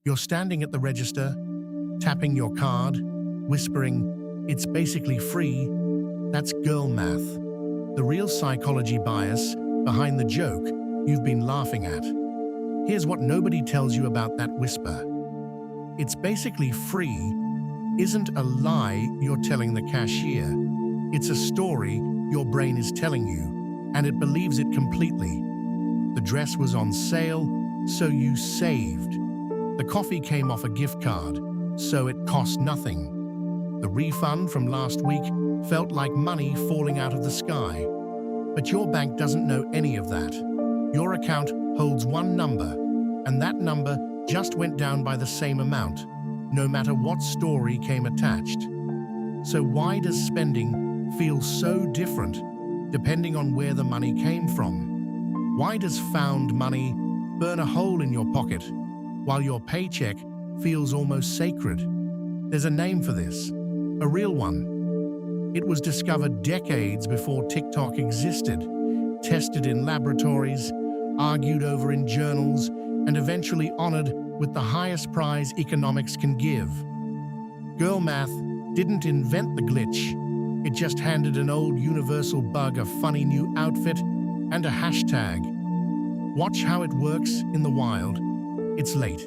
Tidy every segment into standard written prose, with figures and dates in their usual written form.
You're standing at the register, tapping your card, whispering, "It's basically free." That's girl math. The real psychology bias behind the joke you've been laughing at. Here's what nobody tells you about that whisper. "It's basically free" isn't a lie you're telling the cashier. It's a story your brain is telling you, and it believes it completely. The dress was on sale, so you saved. The coffee came off a gift card, so it cost nothing. The refund from last week felt like money falling out of the sky. But your bank doesn't know any of that. Your account holds one number, and that number just went down by the same amount, no matter what story came attached. So why does spending feel so different depending on where the money came from? Why does found money burn a hole in your pocket while your paycheck feels almost sacred? There's a name for this, a real one. It was discovered decades before TikTok existed, tested in laboratories, argued over in journals, and eventually honored with the highest prize economics can give. Girl math didn't invent the glitch. It just handed an old universal bug a funny new outfit and a hashtag. Watch how it works in the wild. It's late.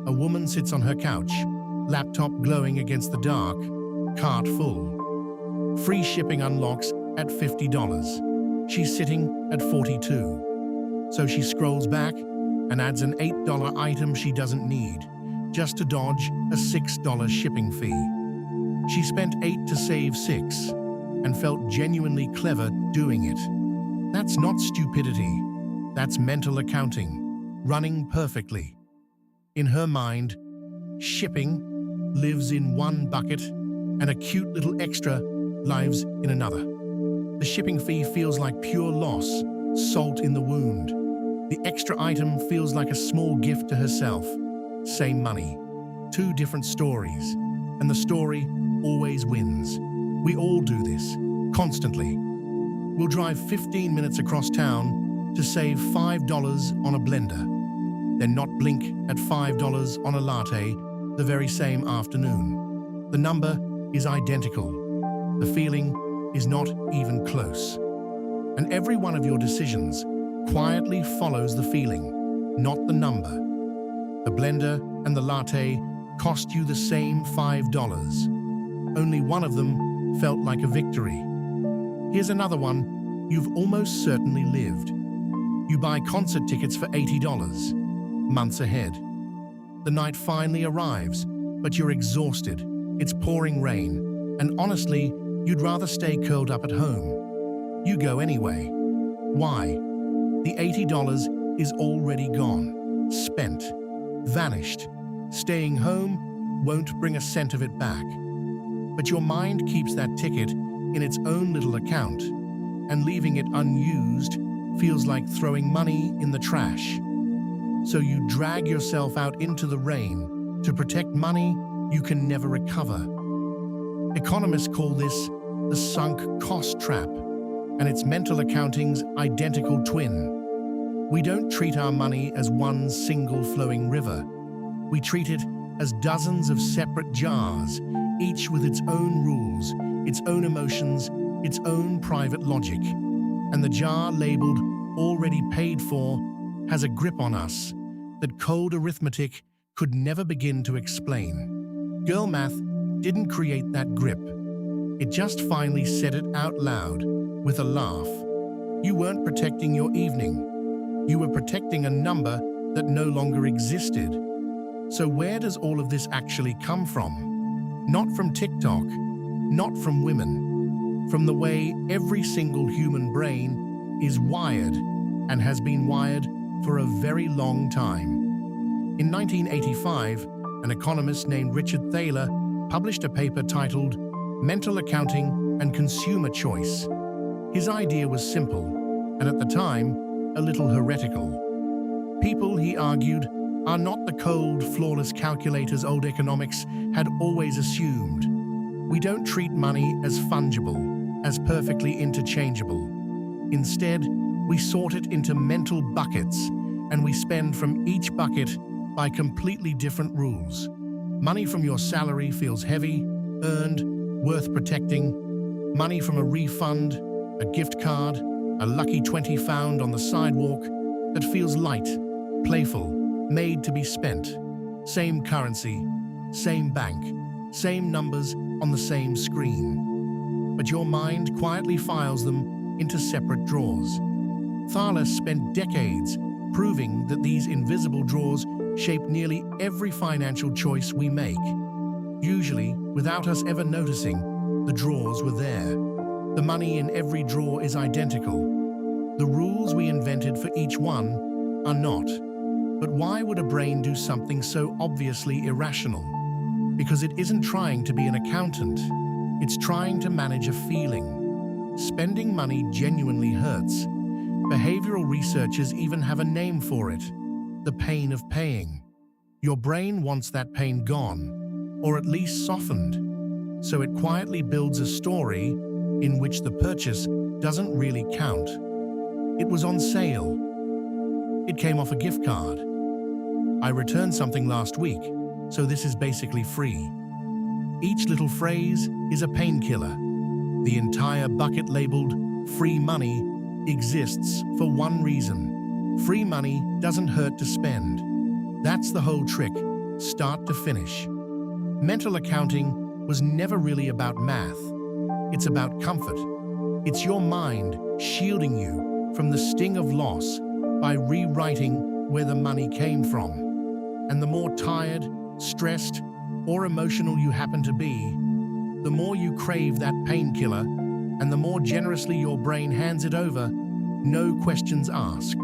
A woman sits on her couch, laptop glowing against the dark, cart full. Free shipping unlocks at $50. She's sitting at $42. So she scrolls back and adds an $8 item she doesn't need, just to dodge a $6 shipping fee. She spent $8 to save $6 and felt genuinely clever doing it. That's not stupidity. That's mental accounting, running perfectly. In her mind, shipping lives in one bucket and a cute little extra lives in another. The shipping fee feels like pure loss, salt in the wound. The extra item feels like a small gift to herself. Same money, two different stories, and the story always wins. We all do this, constantly. We'll drive 15 minutes across town to save $5 on a blender, then not blink at $5 on a latte the very same afternoon. The number is identical. The feeling is not even close. And every one of your decisions quietly follows the feeling, not the number. The blender and the latte cost you the same $5. Only one of them felt like a victory. Here's another one you've almost certainly lived. You buy concert tickets for $80, months ahead. The night finally arrives, but you're exhausted. It's pouring rain, and honestly, you'd rather stay curled up at home. You go anyway. Why? The $80 is already gone, spent, vanished. Staying home won't bring a cent of it back. But your mind keeps that ticket in its own little account, and leaving it unused feels like throwing money in the trash. So you drag yourself out into the rain to protect money you can never recover. Economists call this the sunk cost trap, and it's mental accounting's identical twin. We don't treat our money as one single flowing river. We treat it as dozens of separate jars, each with its own rules, its own emotions, its own private logic. And the jar labeled "already paid for" has a grip on us that cold arithmetic could never begin to explain. Girl math didn't create that grip. It just finally said it out loud with a laugh. You weren't protecting your evening. You were protecting a number that no longer existed. So where does all of this actually come from? Not from TikTok, not from women, from the way every single human brain is wired and has been wired for a very long time. In 1985, an economist named Richard Thaler published a paper titled Mental Accounting and Consumer Choice. His idea was simple, and at the time, a little heretical. People, he argued, are not the cold, flawless calculators old economics had always assumed. We don't treat money as fungible, as perfectly interchangeable. Instead, we sort it into mental buckets, and we spend from each bucket by completely different rules. Money from your salary feels heavy, earned, worth protecting. Money from a refund, a gift card, a lucky 20 found on the sidewalk that feels light, playful, made to be spent. Same currency, same bank, same numbers on the same screen. But your mind quietly files them into separate drawers. Thaler spent decades proving that these invisible drawers shape nearly every financial choice we make. Usually, without us ever noticing, the drawers were there. The money in every drawer is identical. The rules we invented for each one are not. But why would a brain do something so obviously irrational? Because it isn't trying to be an accountant. It's trying to manage a feeling. Spending money genuinely hurts. Behavioral researchers even have a name for it: the pain of paying. Your brain wants that pain gone, or at least softened, so it quietly builds a story in which the purchase doesn't really count. It was on sale. It came off a gift card. I returned something last week, so this is basically free. Each little phrase is a painkiller. The entire bucket labeled free money exists for one reason. Free money doesn't hurt to spend. That's the whole trick, start to finish. Mental accounting was never really about math. It's about comfort. It's your mind shielding you from the sting of loss by rewriting where the money came from. And the more tired, stressed, or emotional you happen to be, the more you crave that painkiller, and the more generously your brain hands it over, no questions asked.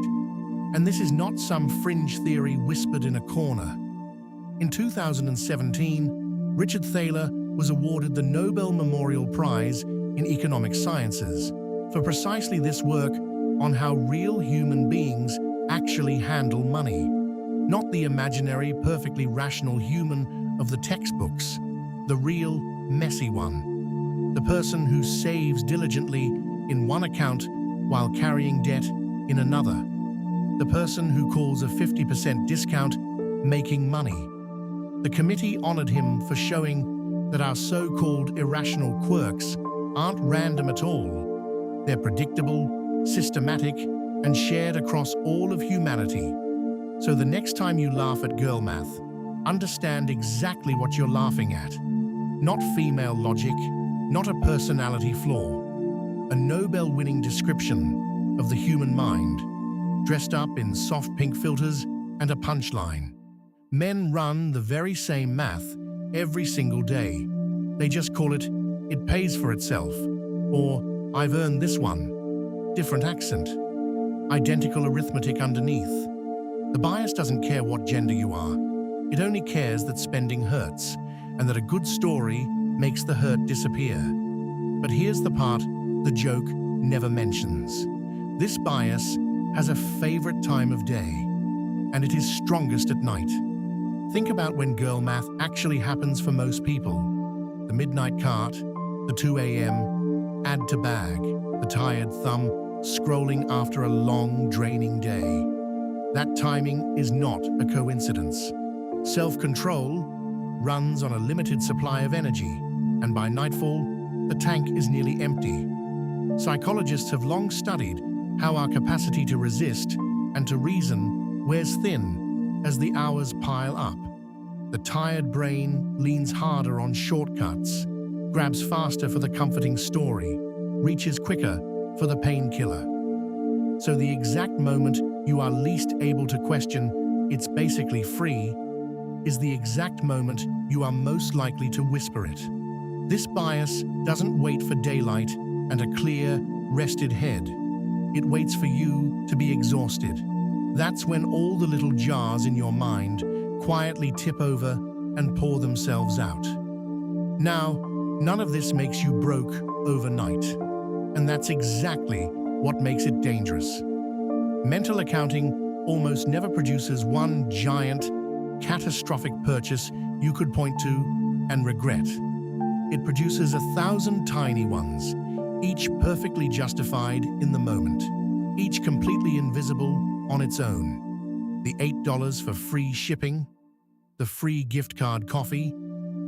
And this is not some fringe theory whispered in a corner. In 2017, Richard Thaler was awarded the Nobel Memorial Prize in Economic Sciences for precisely this work on how real human beings actually handle money. Not the imaginary, perfectly rational human of the textbooks, the real, messy one. The person who saves diligently in one account while carrying debt in another. The person who calls a 50% discount making money. The committee honored him for showing that our so-called irrational quirks aren't random at all. They're predictable, systematic, and shared across all of humanity. So the next time you laugh at girl math, understand exactly what you're laughing at. Not female logic, not a personality flaw. A Nobel-winning description of the human mind, dressed up in soft pink filters and a punchline. Men run the very same math every single day. They just call it pays for itself, or I've earned this one. Different accent. Identical arithmetic underneath. The bias doesn't care what gender you are. It only cares that spending hurts, and that a good story makes the hurt disappear. But here's the part the joke never mentions. This bias has a favorite time of day, and it is strongest at night. Think about when girl math actually happens for most people. The midnight cart, the 2 a.m., add to bag, the tired thumb scrolling after a long, draining day. That timing is not a coincidence. Self-control runs on a limited supply of energy, and by nightfall, the tank is nearly empty. Psychologists have long studied how our capacity to resist and to reason wears thin as the hours pile up. The tired brain leans harder on shortcuts, grabs faster for the comforting story, reaches quicker for the painkiller. So the exact moment you are least able to question "it's basically free" is the exact moment you are most likely to whisper it. This bias doesn't wait for daylight and a clear, rested head. It waits for you to be exhausted. That's when all the little jars in your mind quietly tip over and pour themselves out. Now, none of this makes you broke overnight. And that's exactly what makes it dangerous. Mental accounting almost never produces one giant, catastrophic purchase you could point to and regret. It produces 1,000 tiny ones, each perfectly justified in the moment, each completely invisible on its own. The $8 for free shipping, the free gift card coffee,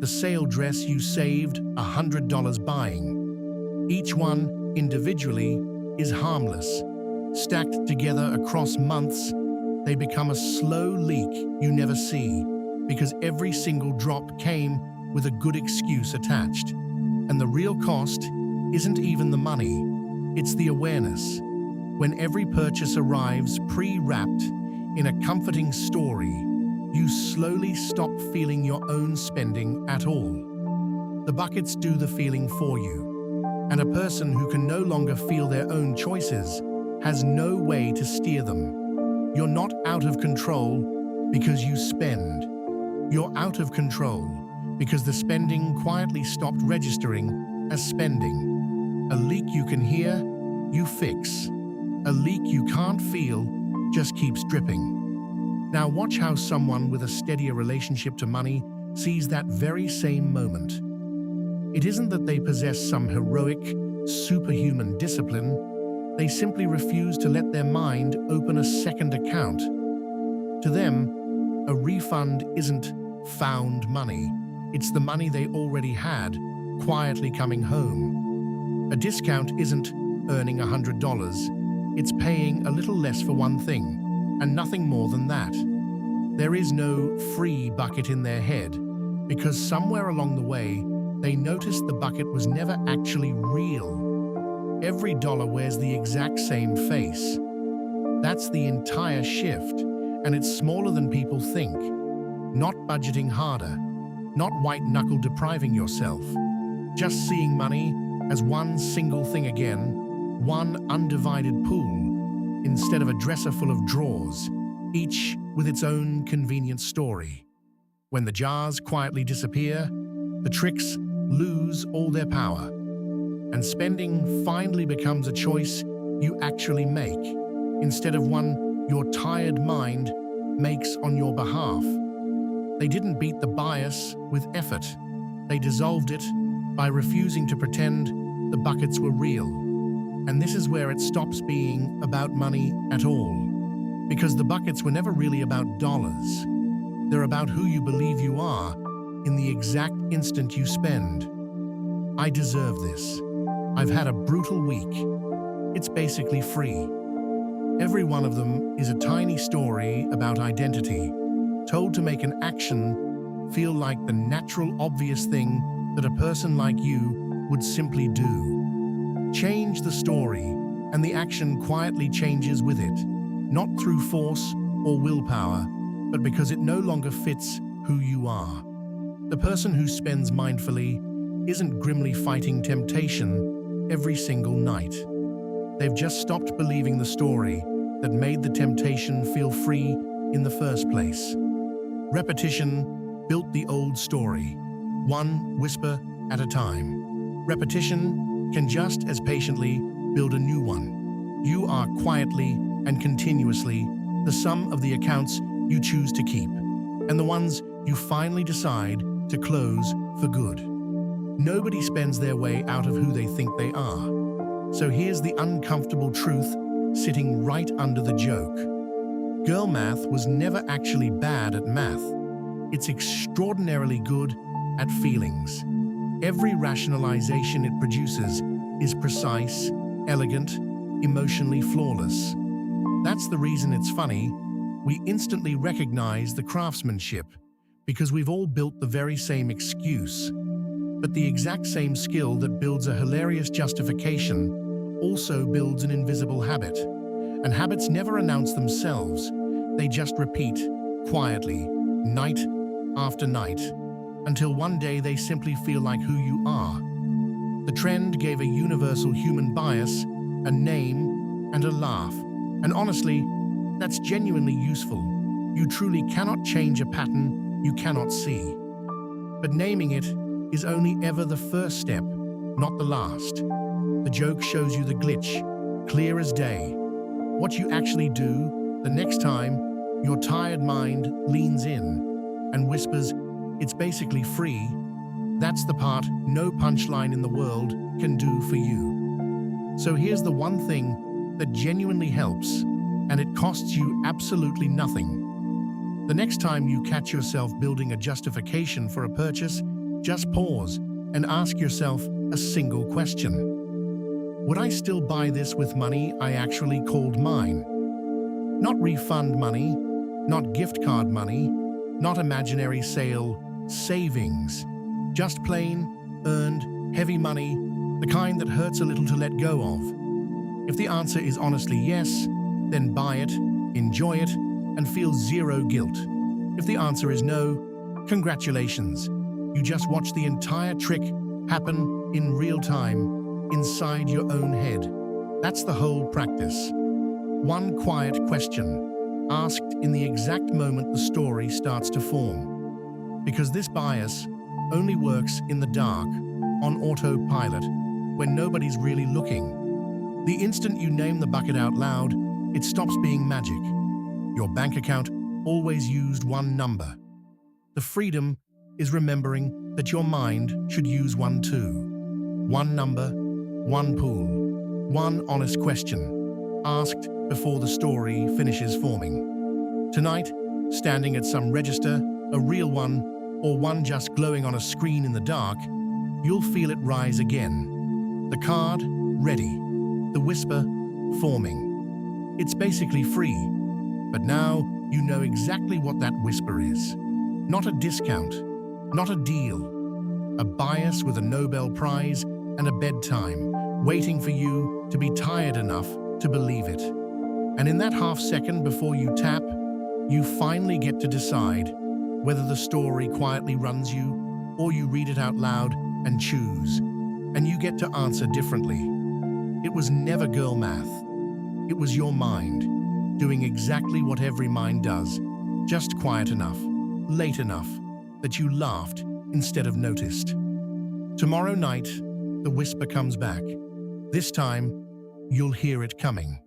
the sale dress you saved $100 buying. Each one, individually, is harmless. Stacked together across months, they become a slow leak you never see, because every single drop came with a good excuse attached. And the real cost isn't even the money, it's the awareness. When every purchase arrives pre-wrapped in a comforting story, you slowly stop feeling your own spending at all. The buckets do the feeling for you, and a person who can no longer feel their own choices has no way to steer them. You're not out of control because you spend. You're out of control because the spending quietly stopped registering as spending. A leak you can hear, you fix. A leak you can't feel just keeps dripping. Now watch how someone with a steadier relationship to money sees that very same moment. It isn't that they possess some heroic, superhuman discipline. They simply refuse to let their mind open a second account. To them, a refund isn't found money. It's the money they already had, quietly coming home. A discount isn't earning $100. It's paying a little less for one thing, and nothing more than that. There is no free bucket in their head, because somewhere along the way, they noticed the bucket was never actually real. Every dollar wears the exact same face. That's the entire shift, and it's smaller than people think. Not budgeting harder, not white-knuckle depriving yourself, just seeing money as one single thing again, one undivided pool, instead of a dresser full of drawers, each with its own convenient story. When the jars quietly disappear, the tricks lose all their power, and spending finally becomes a choice you actually make, instead of one your tired mind makes on your behalf. They didn't beat the bias with effort. They dissolved it by refusing to pretend the buckets were real. And this is where it stops being about money at all. Because the buckets were never really about dollars. They're about who you believe you are in the exact instant you spend. I deserve this. I've had a brutal week. It's basically free. Every one of them is a tiny story about identity, told to make an action feel like the natural, obvious thing that a person like you would simply do. Change the story, and the action quietly changes with it, not through force or willpower, but because it no longer fits who you are. The person who spends mindfully isn't grimly fighting temptation every single night. They've just stopped believing the story that made the temptation feel free in the first place. Repetition built the old story, one whisper at a time. Repetition can just as patiently build a new one. You are quietly and continuously the sum of the accounts you choose to keep, and the ones you finally decide to close for good. Nobody spends their way out of who they think they are. So here's the uncomfortable truth sitting right under the joke. Girl math was never actually bad at math. It's extraordinarily good at feelings. Every rationalization it produces is precise, elegant, emotionally flawless. That's the reason it's funny. We instantly recognize the craftsmanship because we've all built the very same excuse. But the exact same skill that builds a hilarious justification also builds an invisible habit. And habits never announce themselves. They just repeat, quietly, night after night, until one day they simply feel like who you are. The trend gave a universal human bias, a name, and a laugh. And honestly, that's genuinely useful. You truly cannot change a pattern you cannot see. But naming it is only ever the first step, not the last. The joke shows you the glitch, clear as day. What you actually do the next time your tired mind leans in and whispers, "It's basically free," that's the part no punchline in the world can do for you. So here's the one thing that genuinely helps, and it costs you absolutely nothing. The next time you catch yourself building a justification for a purchase, just pause and ask yourself a single question. Would I still buy this with money I actually called mine? Not refund money, not gift card money, not imaginary sale, savings. Just plain, earned, heavy money, the kind that hurts a little to let go of. If the answer is honestly yes, then buy it, enjoy it, and feel zero guilt. If the answer is no, congratulations. You just watched the entire trick happen in real time, inside your own head. That's the whole practice. One quiet question, asked in the exact moment the story starts to form. Because this bias only works in the dark, on autopilot, when nobody's really looking. The instant you name the bucket out loud, it stops being magic. Your bank account always used one number. The freedom is remembering that your mind should use one too. One number, one pool, one honest question, asked before the story finishes forming. Tonight, standing at some register, a real one, or one just glowing on a screen in the dark, you'll feel it rise again. The card, ready. The whisper, forming. It's basically free, but now you know exactly what that whisper is. Not a discount, not a deal. A bias with a Nobel Prize and a bedtime, waiting for you to be tired enough to believe it. And in that half second before you tap, you finally get to decide whether the story quietly runs you or you read it out loud and choose. And you get to answer differently. It was never girl math. It was your mind, doing exactly what every mind does, just quiet enough, late enough, that you laughed instead of noticed. Tomorrow night, the whisper comes back. This time, you'll hear it coming.